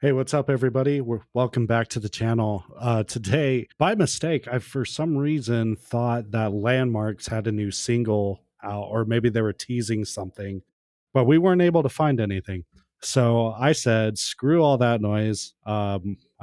Hey, what's up, everybody? Welcome back to the channel. Today, by mistake, I for some reason thought that Landmarks had a new single out, or maybe they were teasing something, but we weren't able to find anything. So I said, screw all that noise. I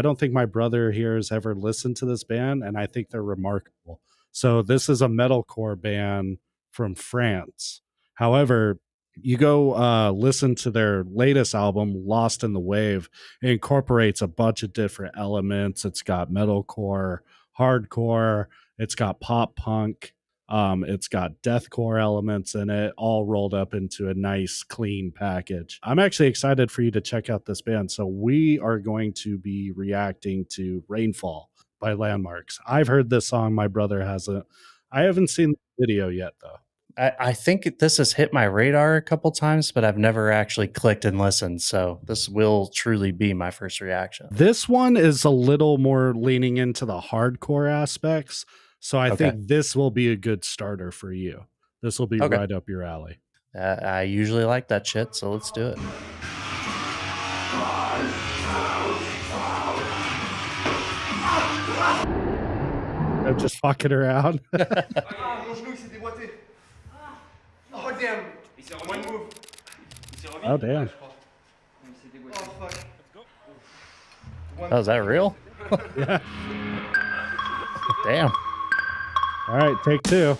don't think my brother here has ever listened to this band, and I think they're remarkable. So this is a metalcore band from France. However, you go listen to their latest album, Lost in the Wave. It incorporates a bunch of different elements. It's got metalcore, hardcore, it's got pop punk, it's got deathcore elements in it, all rolled up into a nice, clean package. I'm actually excited for you to check out this band. So we are going to be reacting to Rainfall by Landmarks. I've heard this song, my brother hasn't. I haven't seen the video yet, though. I think this has hit my radar a couple times, but I've never actually clicked and listened. So this will truly be my first reaction. This one is a little more leaning into the hardcore aspects. So I think this will be a good starter for you. This will be right up your alley. I usually like that shit, so let's do it. I'm just fucking around. Oh damn! One move. Oh damn! Oh fuck! Oh, is that real? Yeah. Damn. All right, take two.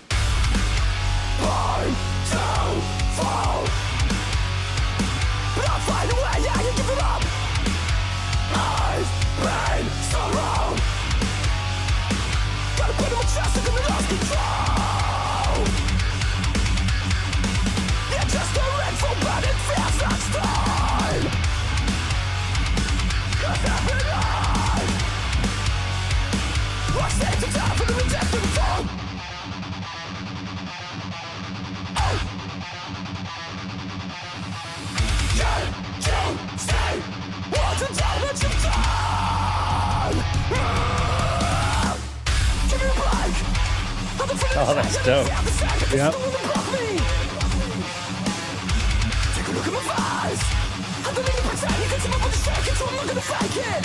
Oh, that's dope. Yep. Take a look at my eyes. I don't need to pretend you can come up with a second, so I'm not gonna fake it.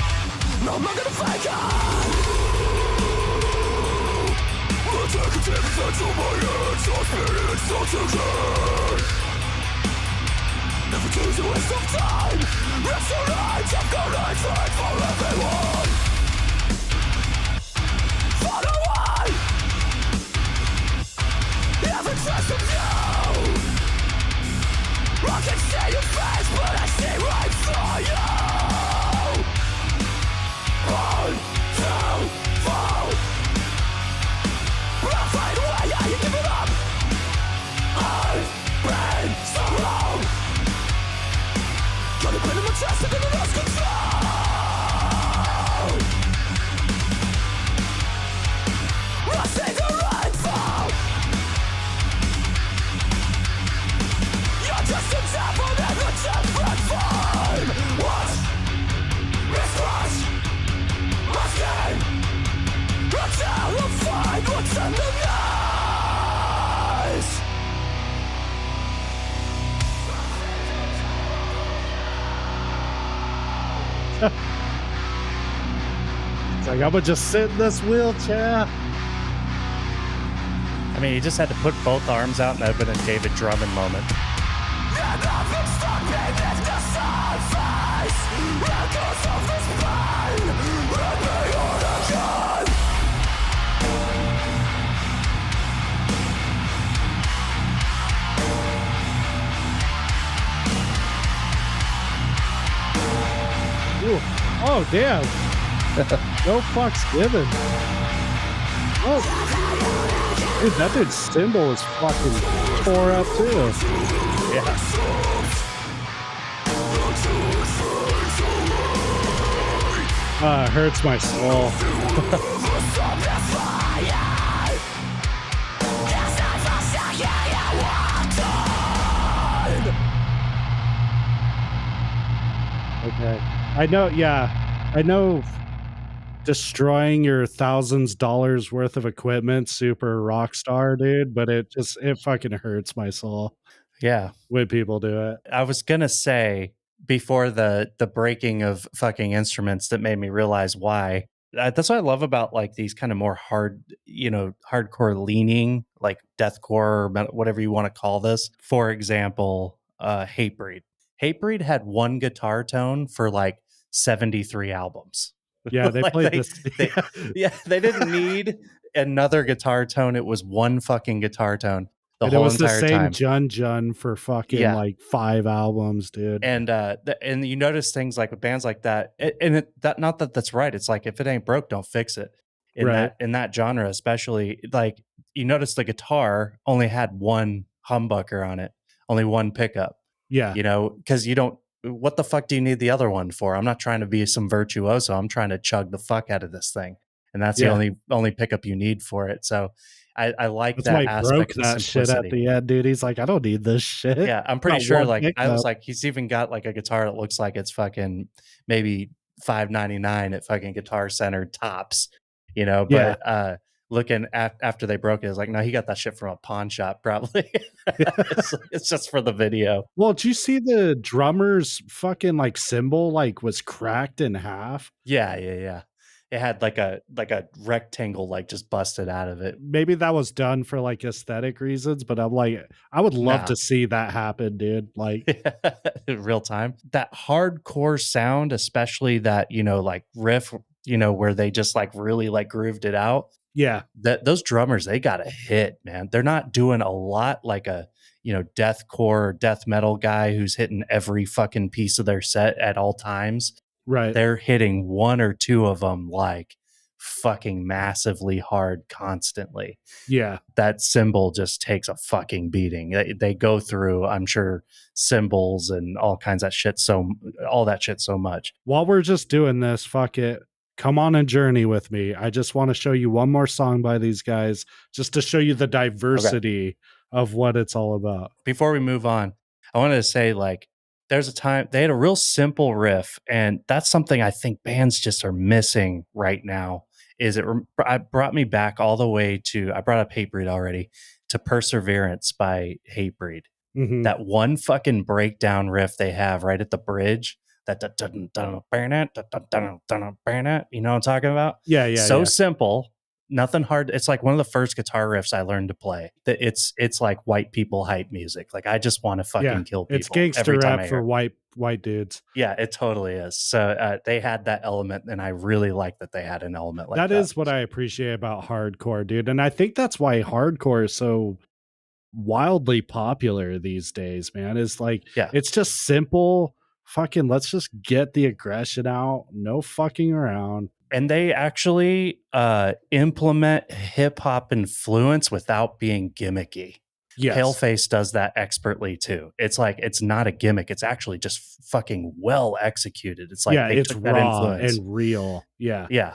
No, I'm not gonna fake it. I'll take a tip to my head, so spirit, so together. Never choose a waste of time. It's alright, I've got a fight for everyone. Far away. Every trace of you. I can see your face, but I see right through you. 1, 2, 4. I'll find a way, I ain't giving up. I've been so wrong. Got a pain in my chest, I'm gonna lose control. I see the rainfall. You're just a devil in a different form. Watch me crush my skin until I find what's in the eyes. It's like, I'm gonna just sit in this wheelchair. I mean, he just had to put both arms out and that would have been a David Drummond moment. Ooh. Oh damn! No fucks given. Oh, dude, that dude's cymbal is fucking tore up too. Yeah. Hurts my soul. Okay. I know, yeah. I know destroying your thousands dollars worth of equipment, super rock star, dude, but it fucking hurts my soul. Yeah. When people do it. I was going to say, before the breaking of fucking instruments that made me realize why. That's what I love about like these kind of more hardcore leaning, like deathcore or whatever you want to call this. For example, Hatebreed. Hatebreed had one guitar tone for like 73 albums. Yeah, they Like played this. they didn't need another guitar tone. It was one fucking guitar tone the And it whole was the entire same time. Jun for fucking Yeah. like 5 albums, dude. And and you notice things like with bands like that, that not that that's right. It's like if it ain't broke, don't fix it. Right. In that genre, especially, like you notice the guitar only had one humbucker on it, only one pickup. Yeah. You know, because you don't. What the fuck do you need the other one for? I'm not trying to be some virtuoso. I'm trying to chug the fuck out of this thing, and that's Yeah. the only pickup you need for it. So I like That's why that he broke aspect of that shit simplicity. at the end, dude. He's like, I don't need this shit. Yeah, I'm pretty Got sure. one Like I was pickup. like, he's even got like a guitar that looks like it's fucking maybe $5.99 at fucking Guitar Center tops, you know. Yeah. But looking after they broke it, I was like, no, he got that shit from a pawn shop, probably. It's just for the video. Well, did you see the drummer's fucking like cymbal like was cracked in half? Yeah. It had like a rectangle like just busted out of it. Maybe that was done for like aesthetic reasons, but I'm like, I would love to see that happen, dude. Like in real time. That hardcore sound, especially that, you know, like riff, you know, where they just like really like grooved it out. Yeah. That those drummers, they got a hit, man. They're not doing a lot like a, you know, deathcore or death metal guy who's hitting every fucking piece of their set at all times. Right. They're hitting one or two of them like fucking massively hard constantly. Yeah. That cymbal just takes a fucking beating. They go through, I'm sure, cymbals and all kinds of shit. All that shit so much. While we're just doing this, fuck it. Come on a journey with me. I just want to show you one more song by these guys just to show you the diversity of what it's all about. Before we move on, I wanted to say, like, there's a time they had a real simple riff, and that's something I think bands just are missing right now. It brought me back all the way to, I brought up Hatebreed already, to Perseverance by Hatebreed. Mm-hmm. That one fucking breakdown riff they have right at the bridge, that you know what I'm talking about? Yeah. So simple. Nothing hard. It's like one of the first guitar riffs I learned to play. That it's like white people hype music. Like I just want to fucking kill people. It's gangster rap for white dudes. Yeah, it totally is. So they had that element, and I really like that they had an element like that. That is what I appreciate about hardcore, dude. And I think that's why hardcore is so wildly popular these days, man. Is like, it's just simple. Fucking let's just get the aggression out. No fucking around. And they actually implement hip hop influence without being gimmicky. Yes. Paleface does that expertly too. It's like, it's not a gimmick. It's actually just fucking well executed. It's like, they it's took that raw influence. and real. Yeah.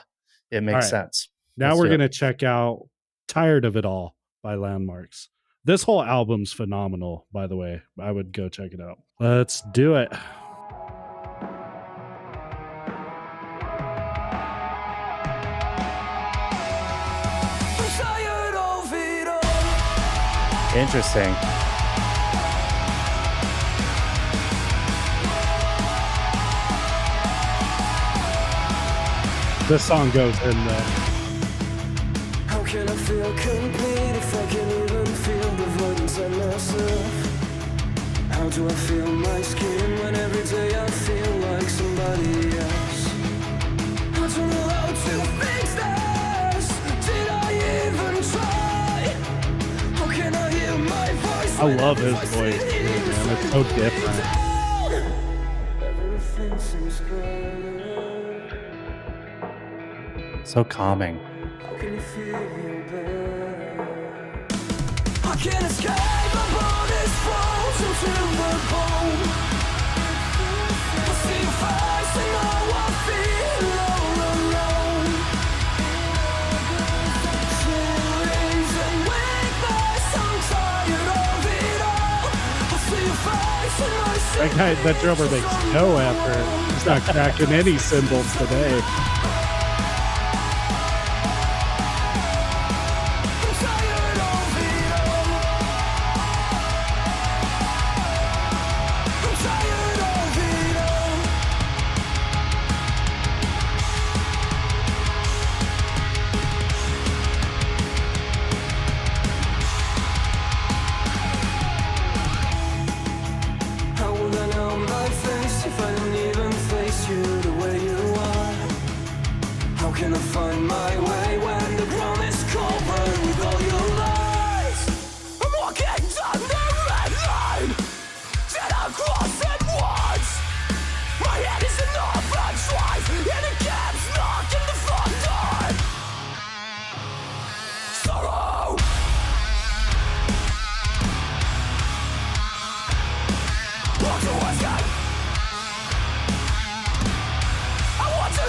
It makes sense. Now we're going to check out Tired of It All by Landmvrks. This whole album's phenomenal, by the way. I would go check it out. Let's do it. Interesting. This song goes in there. How can I feel complete if I can't even feel the void inside myself? How do I feel my skin when every day I feel like somebody else? I don't know how to fix this. Did I even try? How can I hear my voice? I love his voice, too, man. It's so different. Everything seems good. So calming. How can you feel better? I can't escape, my body's frozen to the bone. I see your face and now I feel all alone. Feelings and weakness, I'm tired of it all. I see your face and I see That drummer makes no effort. He's not cracking any cymbals today.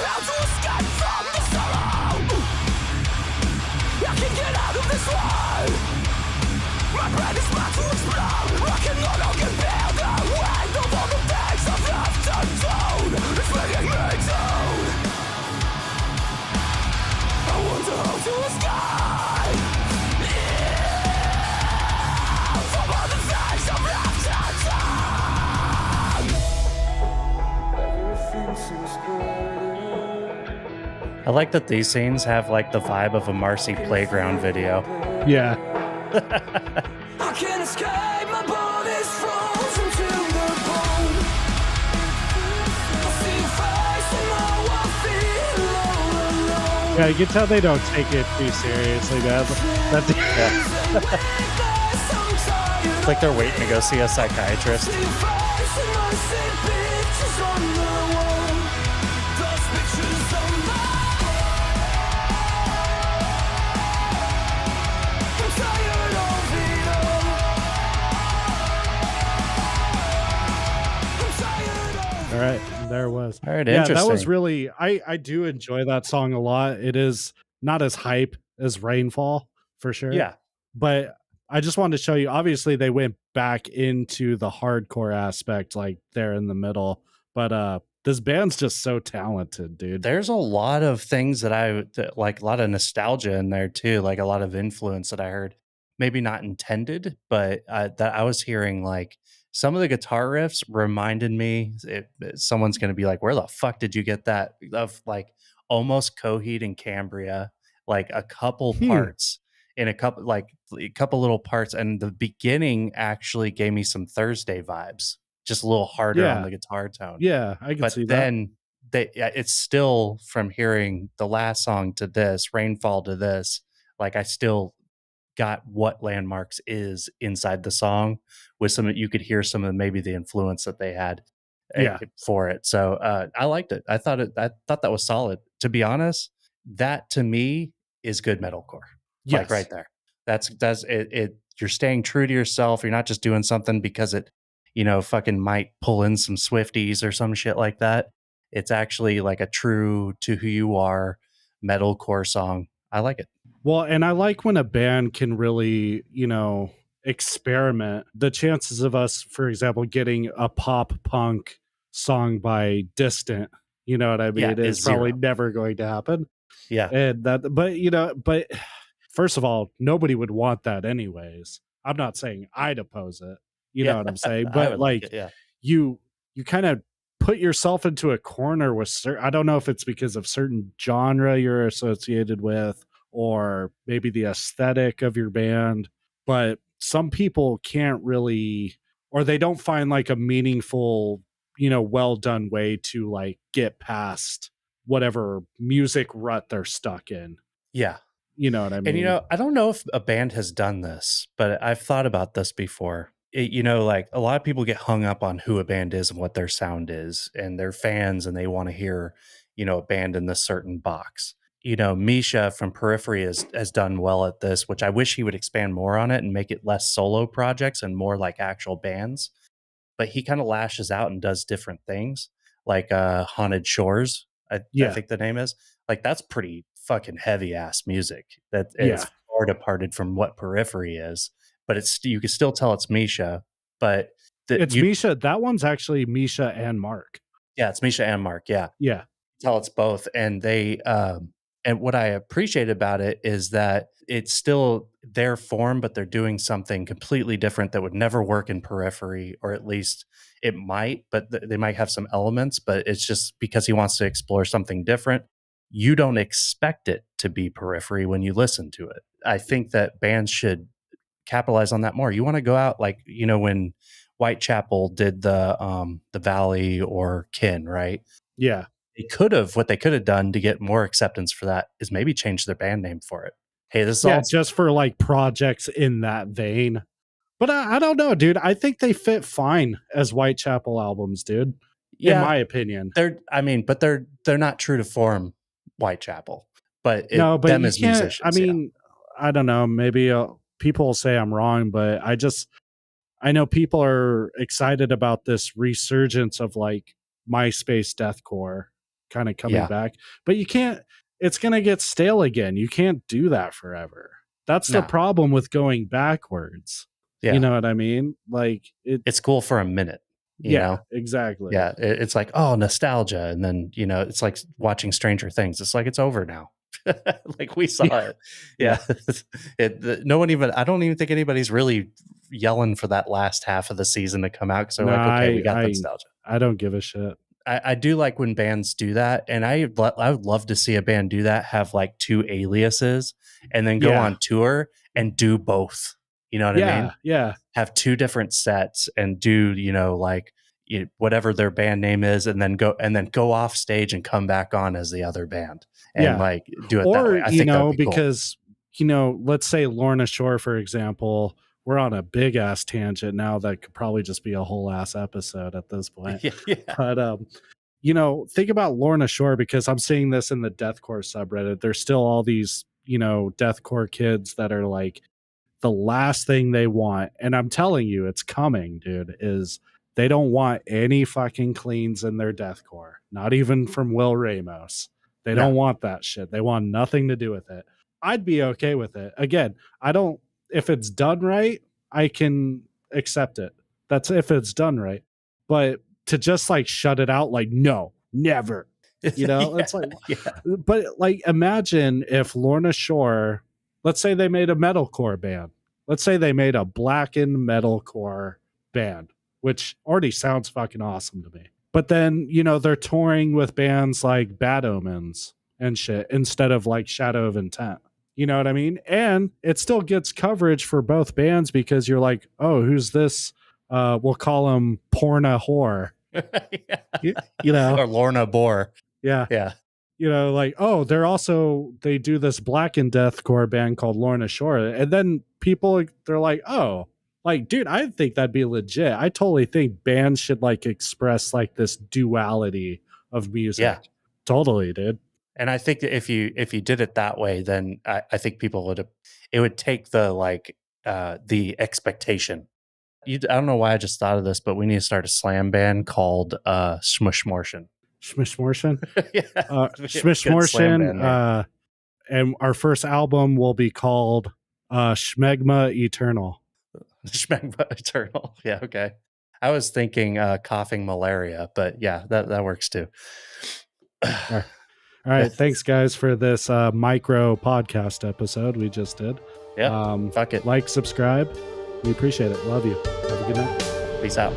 how to escape from the sorrow. I can get out of this world. My brain is about to explode. I can no longer bear the weight of all the things I've left untold. It's making me cold. I wonder how to escape. Yeah, from all the things I've left untold. Everything seems good. I like that these scenes have like the vibe of a Marcy Playground video. Yeah. I can't escape, my body's frozen to the bone. I see your face and now I feel all alone. Yeah, you can tell they don't take it too seriously, man. That's It's like they're waiting to go see a psychiatrist. See your face and I see pictures on the wall. Those pictures on the I'm tired of it all. I'm tired of all right. There it was. All right, Yeah, interesting. that was really. I do enjoy that song a lot. It is not as hype as Rainfall for sure. Yeah. But I just wanted to show you. Obviously, they went back into the hardcore aspect, like there in the middle. But this band's just so talented, dude. There's a lot of things that like, a lot of nostalgia in there too, like a lot of influence that I heard. Maybe not intended, but that I was hearing like some of the guitar riffs reminded me. Someone's going to be like, "Where the fuck did you get that?" Of like almost Coheed and Cambria, like a couple parts in a couple little parts, and the beginning actually gave me some Thursday vibes, just a little harder on Yeah. the guitar tone. Yeah, I can But see that. then it's still, from hearing the last song to this, Rainfall to this, like I still got what Landmarks is inside the song with some, you could hear some of maybe the influence that they had Yeah. for it. So I liked it. I thought that was solid. To be honest, that to me is good metalcore. Yes. Like right there. That's it. You're staying true to yourself. You're not just doing something because it, fucking might pull in some Swifties or some shit like that. It's actually like a true to who you are metalcore song. I like it. Well, and I like when a band can really, experiment. The chances of us, for example, getting a pop punk song by Distant, you know what I mean, Yeah, is is probably zero. never going to happen. Yeah. And but first of all, nobody would want that anyways. I'm not saying I'd oppose it. You know what I'm saying? I But would like it, yeah. you kind of put yourself into a corner with I don't know if it's because of certain genre you're associated with, or maybe the aesthetic of your band, but some people can't really, or they don't find like a meaningful, well done way to like get past whatever music rut they're stuck in. Yeah. You know what I mean? And I don't know if a band has done this, but I've thought about this before. Like a lot of people get hung up on who a band is and what their sound is, and they're fans and they want to hear, a band in this certain box. Misha from Periphery has done well at this, which I wish he would expand more on it and make it less solo projects and more like actual bands. But he kind of lashes out and does different things, like Haunted Shores, I think the name is. Like, that's pretty fucking heavy ass music. That is far departed from what Periphery is, but you can still tell it's Misha. But it's Misha. That one's actually Misha and Mark. Yeah, it's Misha and Mark. Yeah. Tell it's both. And they and what I appreciate about it is that it's still their form, but they're doing something completely different that would never work in Periphery, or at least it might, but they might have some elements, but it's just because he wants to explore something different. You don't expect it to be Periphery when you listen to it. I think that bands should capitalize on that more. You want to go out, like, when Whitechapel did the Valley or Kin, right? Yeah. What they could have done to get more acceptance for that is maybe change their band name for it. Hey, this is just for like projects in that vein. But I don't know, dude. I think they fit fine as Whitechapel albums, dude. In my opinion. They're not true to form, Whitechapel. But no, but them you as can't, musicians. I mean, I don't know. Maybe people will say I'm wrong, but I know people are excited about this resurgence of like MySpace deathcore. kind of coming back. But you can't, it's going to get stale again. You can't do that forever. That's the problem with going backwards. You know what I mean? Like it's cool for a minute. You know? Exactly. Yeah. It's like, oh, nostalgia. And then, you know, it's like watching Stranger Things. It's like, it's over now. Like we saw it. Yeah. No one even, I don't even think anybody's really yelling for that last half of the season to come out because they're like, okay, we got the nostalgia. I don't give a shit. I do like when bands do that, and I would love to see a band do that, have like 2 aliases, and then go on tour and do both. You know what I mean? Yeah. Have 2 different sets and do, you know, like whatever their band name is, and then go off stage and come back on as the other band and like do it that way. I think that'd be because cool. You know, let's say Lorna Shore, for example. We're on a big ass tangent now that could probably just be a whole ass episode at this point. But you know, think about Lorna Shore, because I'm seeing this in the deathcore subreddit. There's still all these, you know, deathcore kids that are like, the last thing they want, and I'm telling you, it's coming, dude, is they don't want any fucking cleans in their deathcore. Not even from Will Ramos. They don't want that shit. They want nothing to do with it. I'd be okay with it. Again, if it's done right, I can accept it. That's if it's done right. But to just like shut it out, like, no, never. You know, it's like, but like, imagine if Lorna Shore, let's say they made a metalcore band. Let's say they made a blackened metalcore band, which already sounds fucking awesome to me. But then, you know, they're touring with bands like Bad Omens and shit instead of like Shadow of Intent. You know what I mean? And it still gets coverage for both bands because you're like, oh, who's this? We'll call him Porna Whore. You know? Or Lorna Boar. Yeah. You know, like, oh, they do this black and deathcore band called Lorna Shore. And then they're like, oh, like, dude, I think that'd be legit. I totally think bands should like express like this duality of music. Yeah. Totally, dude. And I think that if you did it that way, then I think people it would take the expectation. I don't know why I just thought of this, but we need to start a slam band called Smushmortion. Schmishmortion? Yeah. Schmishmortion. And our first album will be called Schmegma Eternal. Schmegma Eternal. Yeah, okay. I was thinking coughing malaria, but yeah, that works too. All right, thanks guys for this micro podcast episode we just did. Yeah, fuck it. Like, subscribe. We appreciate it. Love you. Have a good night. Peace out.